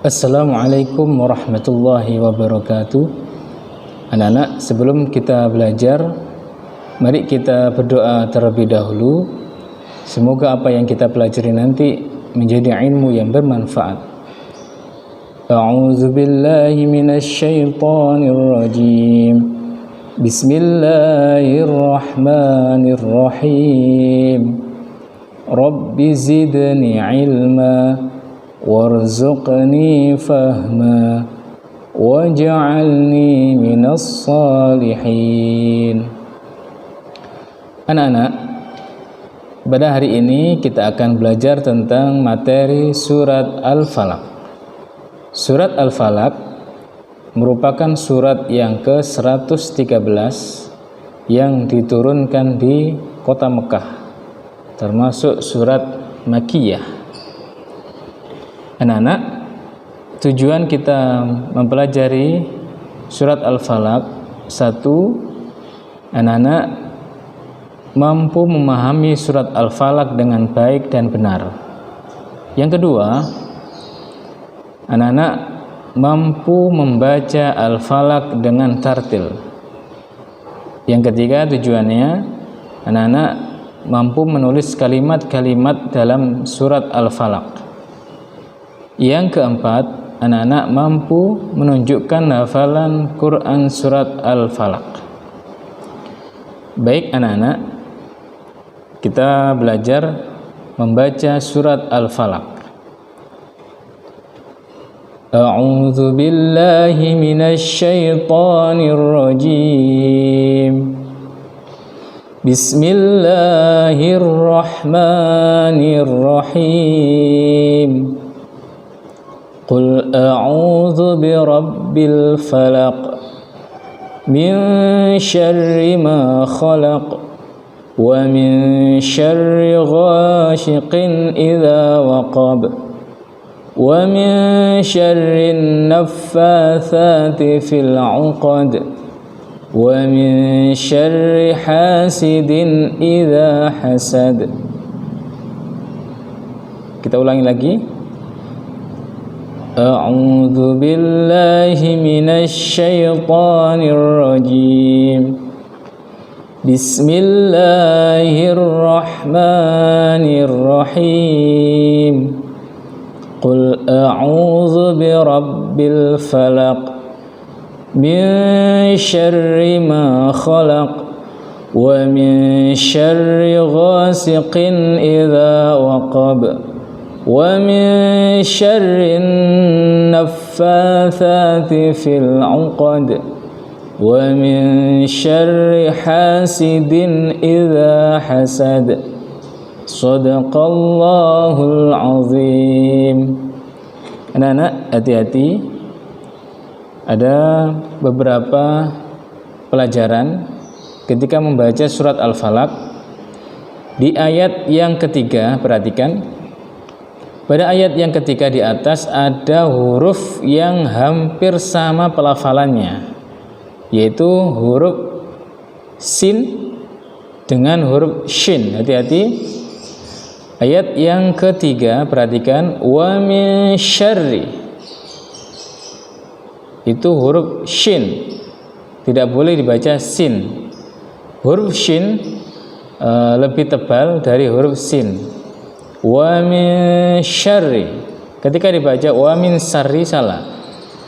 Assalamualaikum warahmatullahi wabarakatuh. Anak-anak, sebelum kita belajar, mari kita berdoa terlebih dahulu. Semoga apa yang kita pelajari nanti menjadi ilmu yang bermanfaat. A'udzu billahi minasy syaithanir rajim. Bismillahirrahmanirrahim. Rabbi zidni ilma warzuqni fahma waj'alni minas salihin. Anak-anak, pada hari ini kita akan belajar tentang materi surat Al-Falaq. Surat Al-Falaq merupakan surat yang ke-113 yang diturunkan di kota Mekah, termasuk surat Makkiyah. Anak-anak, tujuan kita mempelajari surat Al-Falaq, satu, anak-anak mampu memahami surat Al-Falaq dengan baik dan benar. Yang kedua, anak-anak mampu membaca Al-Falaq dengan tartil. Yang ketiga, tujuannya anak-anak mampu menulis kalimat-kalimat dalam surat Al-Falaq. Yang keempat, anak-anak mampu menunjukkan hafalan Quran surat Al-Falaq. Baik anak-anak, kita belajar membaca surat Al-Falaq. A'udzu billahi minasy syaithanir rajim. Bismillahirrahmanirrahim. Qul a'udzu birabbil falaq min syarri ma khalaq wa min syarri ghashiqin idza waqab wa min syarri naffatsati fil 'uqad wa min syarri hasidin idza hasad. Kita ulangi lagi. A'udzu billahi minasy syaithanir rajim. Bismillahirrahmanirrahim. Qul a'udzu birabbil falaq min syarri ma khalaq wa min syarri ghasiqin idza waqab wa min syarri naffatsati fil 'uqad wa min syarri hasidin idza hasad. Shadaqallahul azim. Anak-anak, hati-hati, ada beberapa pelajaran ketika membaca surat Al-Falaq. Di ayat yang ketiga, perhatikan. Pada ayat yang ketiga di atas ada huruf yang hampir sama pelafalannya, yaitu huruf sin dengan huruf shin. Hati-hati. Ayat yang ketiga, perhatikan, wa min syarri. Itu huruf shin, tidak boleh dibaca sin. Huruf shin lebih tebal dari huruf sin. Wa min syarri, ketika dibaca wa min syarri salah.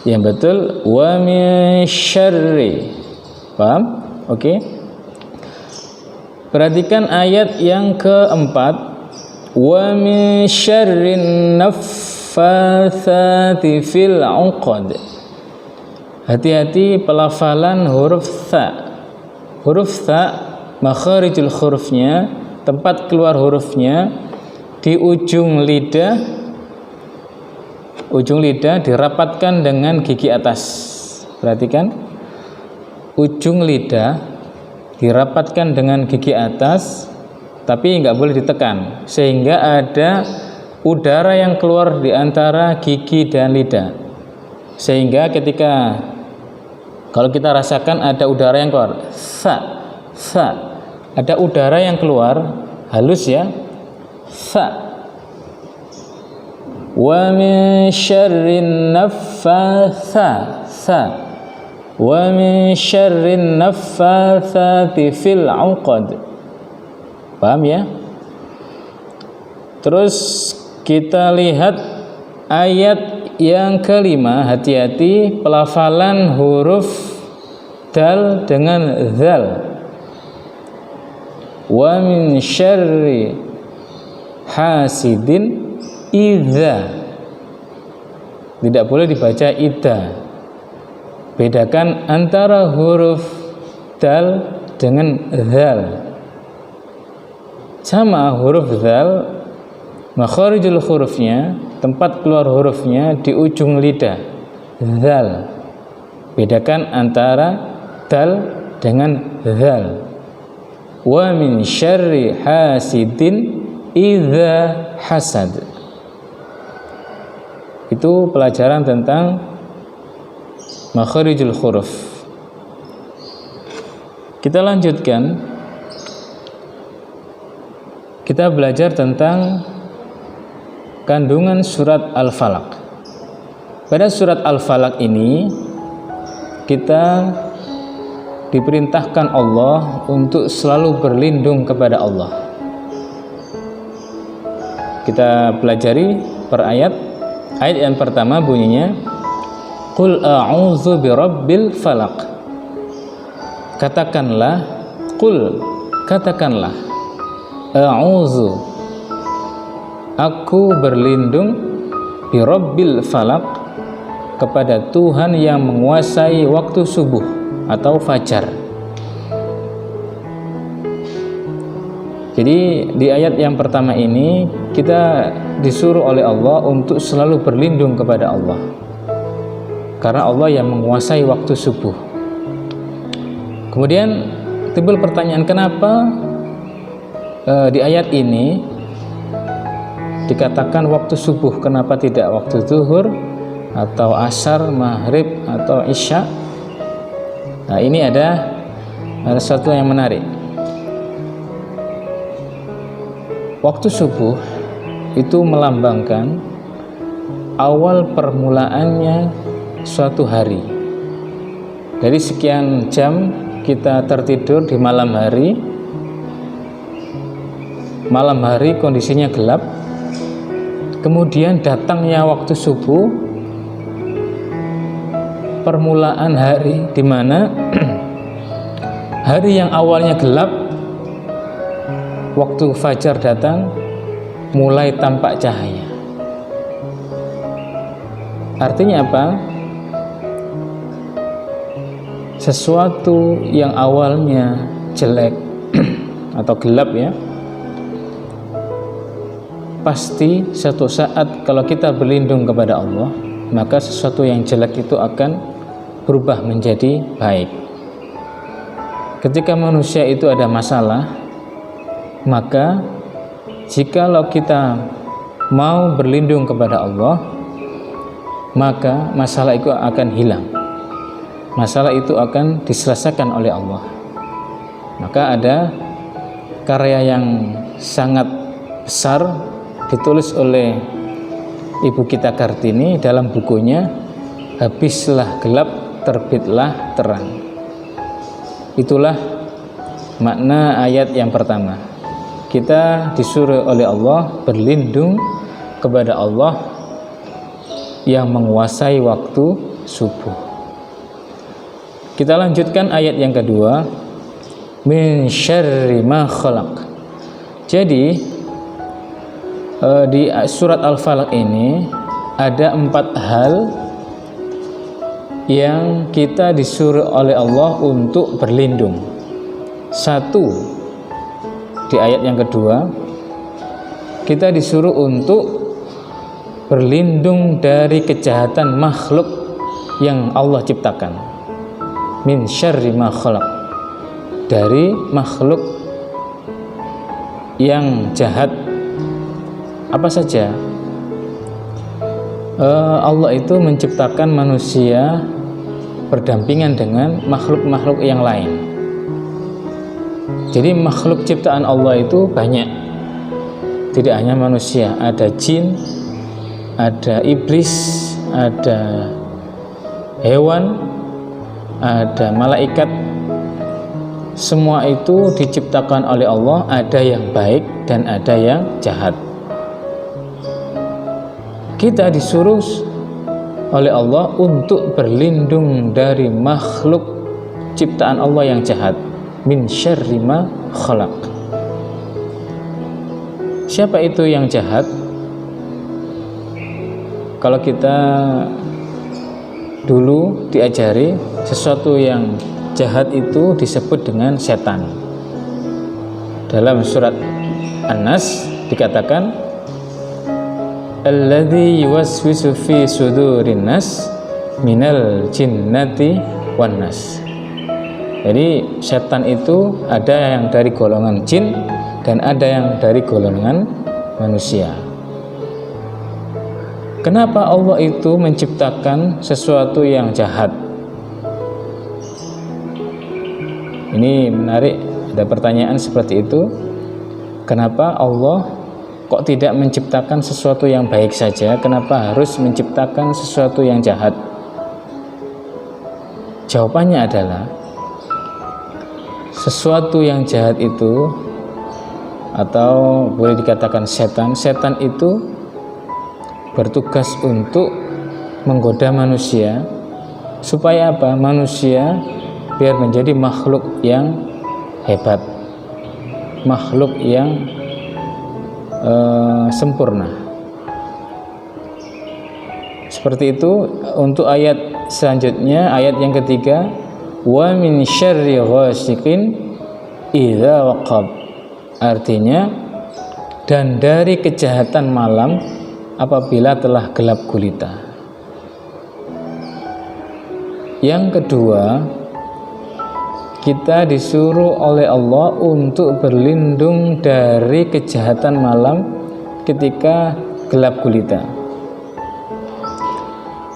Yang betul wa min syarri. Paham? Oke. Perhatikan ayat yang keempat, wa min syarrin naffatsati fil 'uqad. Hati-hati pelafalan huruf tha. Huruf tha, makharijul hurufnya, tempat keluar hurufnya di ujung lidah. Ujung lidah dirapatkan dengan gigi atas. Perhatikan, ujung lidah dirapatkan dengan gigi atas, tapi nggak boleh ditekan, sehingga ada udara yang keluar di antara gigi dan lidah. Sehingga ketika kalau kita rasakan ada udara yang keluar, ada udara yang keluar halus ya, wa min syarrin naffatsati fil 'uqad. Paham ya? Terus kita lihat ayat yang kelima, hati-hati pelafalan huruf dal dengan zal. Wa min syarri hasidin idza. Tidak boleh dibaca idza. Bedakan antara huruf dal dengan zal. Sama huruf zal, makharijul hurufnya, tempat keluar hurufnya di ujung lidah, zal. Bedakan antara dal dengan zal. Wa min syarri hasidin idza hasad. Itu pelajaran tentang makharijul huruf. Kita lanjutkan. Kita belajar tentang kandungan surat Al-Falaq. Pada surat Al-Falaq ini kita diperintahkan Allah untuk selalu berlindung kepada Allah. Kita pelajari per ayat. Ayat yang pertama bunyinya Qul a'udzu birabbil falaq. Katakanlah, qul, katakanlah, a'udzu, aku berlindung birabbil falaq, kepada Tuhan yang menguasai waktu subuh atau fajar. Jadi di ayat yang pertama ini kita disuruh oleh Allah untuk selalu berlindung kepada Allah, karena Allah yang menguasai waktu subuh. Kemudian timbul pertanyaan, kenapa di ayat ini dikatakan waktu subuh, kenapa tidak waktu zuhur atau asar, maghrib atau isya? Nah, ini ada sesuatu yang menarik. Waktu subuh itu melambangkan awal permulaannya suatu hari. Dari sekian jam kita tertidur di malam hari. Malam hari kondisinya gelap. Kemudian datangnya waktu subuh, permulaan hari, di mana hari yang awalnya gelap, waktu fajar datang, mulai tampak cahaya. Artinya apa? Sesuatu yang awalnya jelek atau gelap ya, pasti suatu saat kalau kita berlindung kepada Allah, maka sesuatu yang jelek itu akan berubah menjadi baik. Ketika manusia itu ada masalah, maka jikalau kita mau berlindung kepada Allah, maka masalah itu akan hilang. Masalah itu akan diselesaikan oleh Allah. Maka ada karya yang sangat besar ditulis oleh Ibu kita Kartini dalam bukunya Habislah Gelap, Terbitlah Terang. Itulah makna ayat yang pertama. Kita disuruh oleh Allah berlindung kepada Allah yang menguasai waktu subuh. Kita lanjutkan ayat yang kedua, min syarri ma khalaq. Jadi di surat Al-Falaq ini ada 4 hal yang kita disuruh oleh Allah untuk berlindung. 1, di ayat yang kedua kita disuruh untuk berlindung dari kejahatan makhluk yang Allah ciptakan. Min syarri ma khalaq, dari makhluk yang jahat. Apa saja? Allah itu menciptakan manusia berdampingan dengan makhluk-makhluk yang lain. Jadi makhluk ciptaan Allah itu banyak. Tidak hanya manusia, ada jin, ada iblis, ada hewan, ada malaikat. Semua itu diciptakan oleh Allah, ada yang baik dan ada yang jahat. Kita disuruh oleh Allah untuk berlindung dari makhluk ciptaan Allah yang jahat. Min syarri ma khalaq. Siapa itu yang jahat? Kalau kita dulu diajari, sesuatu yang jahat itu disebut dengan setan. Dalam surat An-Nas dikatakan alladzi yuwaswisu fi sudurin nas minal jinnati wan nas. Jadi setan itu ada yang dari golongan jin dan ada yang dari golongan manusia. Kenapa Allah itu menciptakan sesuatu yang jahat? Ini menarik, ada pertanyaan seperti itu. Kenapa Allah kok tidak menciptakan sesuatu yang baik saja? Kenapa harus menciptakan sesuatu yang jahat? Jawabannya adalah sesuatu yang jahat itu, atau boleh dikatakan setan itu bertugas untuk menggoda manusia supaya apa? Manusia biar menjadi makhluk yang hebat, makhluk yang sempurna. Seperti itu. Untuk ayat selanjutnya, ayat yang ketiga, wa min syarri ghasiqin idza waqab. Artinya, dan dari kejahatan malam apabila telah gelap gulita. Yang kedua, kita disuruh oleh Allah untuk berlindung dari kejahatan malam ketika gelap gulita.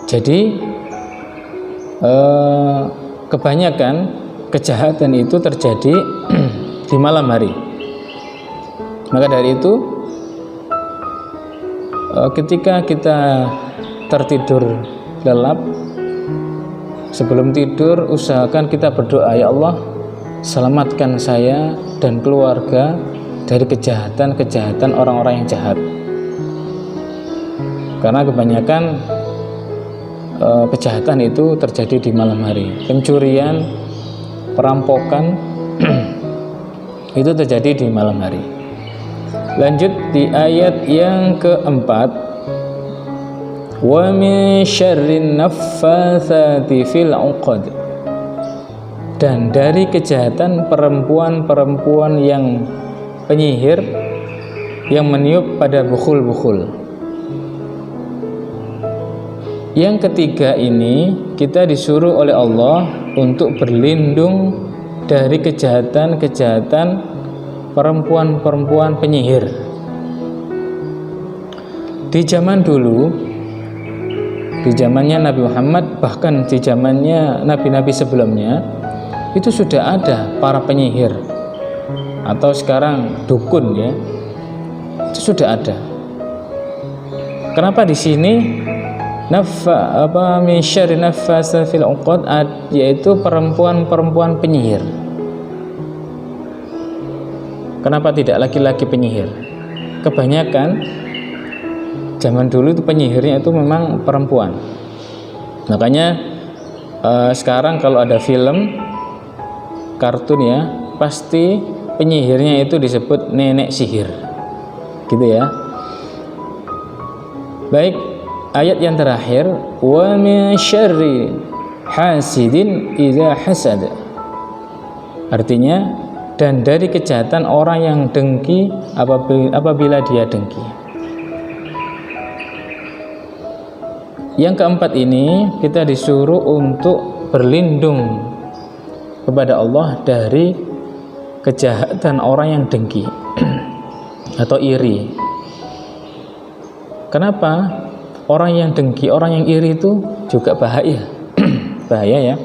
Jadi kebanyakan kejahatan itu terjadi di malam hari. Maka dari itu, ketika kita tertidur lelap, sebelum tidur usahakan kita berdoa, ya Allah, selamatkan saya dan keluarga dari kejahatan-kejahatan orang-orang yang jahat. Karena kebanyakan kejahatan itu terjadi di malam hari. Pencurian, perampokan itu terjadi di malam hari. Lanjut di ayat yang keempat, wa min syarrin naffatsati fil 'uqad. Dan dari kejahatan perempuan-perempuan yang penyihir, yang meniup pada bukhul-bukhul. Yang ketiga ini, kita disuruh oleh Allah untuk berlindung dari kejahatan-kejahatan perempuan-perempuan penyihir. Di zaman dulu, di zamannya Nabi Muhammad, bahkan di zamannya nabi-nabi sebelumnya, itu sudah ada para penyihir, atau sekarang dukun, ya, itu sudah ada. Kenapa di sini min syarri naffasa fil 'uqad, yaitu perempuan-perempuan penyihir? Kenapa tidak laki-laki penyihir? Kebanyakan zaman dulu itu penyihirnya itu memang perempuan. Makanya sekarang kalau ada film kartun, ya, pasti penyihirnya itu disebut nenek sihir, gitu ya. Baik, ayat yang terakhir, wa min syarri hasidin idza hasad. Artinya, dan dari kejahatan orang yang dengki apabila dia dengki. Yang keempat ini, kita disuruh untuk berlindung kepada Allah dari kejahatan orang yang dengki atau iri. Kenapa? Orang yang dengki, orang yang iri itu juga bahaya. Bahaya, ya.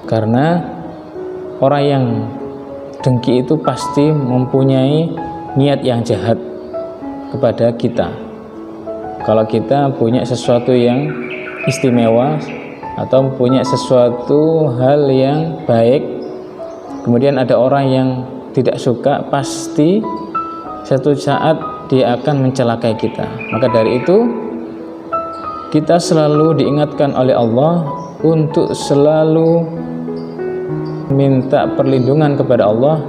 Karena orang yang dengki itu pasti mempunyai niat yang jahat kepada kita. kalau kita punya sesuatu yang istimewa atau punya sesuatu hal yang baik, kemudian ada orang yang tidak suka, pasti satu saat dia akan mencelakai kita. Maka dari itu kita selalu diingatkan oleh Allah untuk selalu minta perlindungan kepada Allah,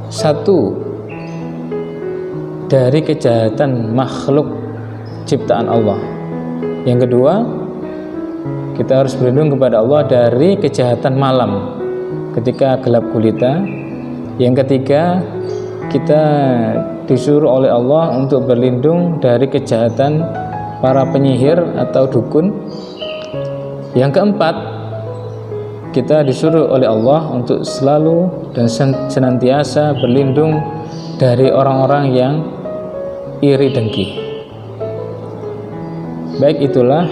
satu, dari kejahatan makhluk ciptaan Allah. Yang kedua, kita harus berlindung kepada Allah dari kejahatan malam ketika gelap gulita. Yang ketiga, kita disuruh oleh Allah untuk berlindung dari kejahatan para penyihir atau dukun. Yang keempat, kita disuruh oleh Allah untuk selalu dan senantiasa berlindung dari orang-orang yang iri dengki. Baik, itulah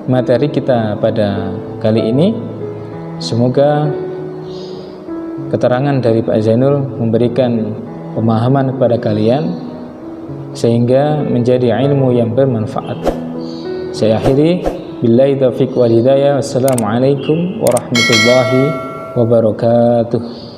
materi kita pada kali ini. Semoga keterangan dari Pak Zainul memberikan pemahaman kepada kalian sehingga menjadi ilmu yang bermanfaat. Saya akhiri, billahi taufiq wal hidayah. Wassalamualaikum warahmatullahi wabarakatuh.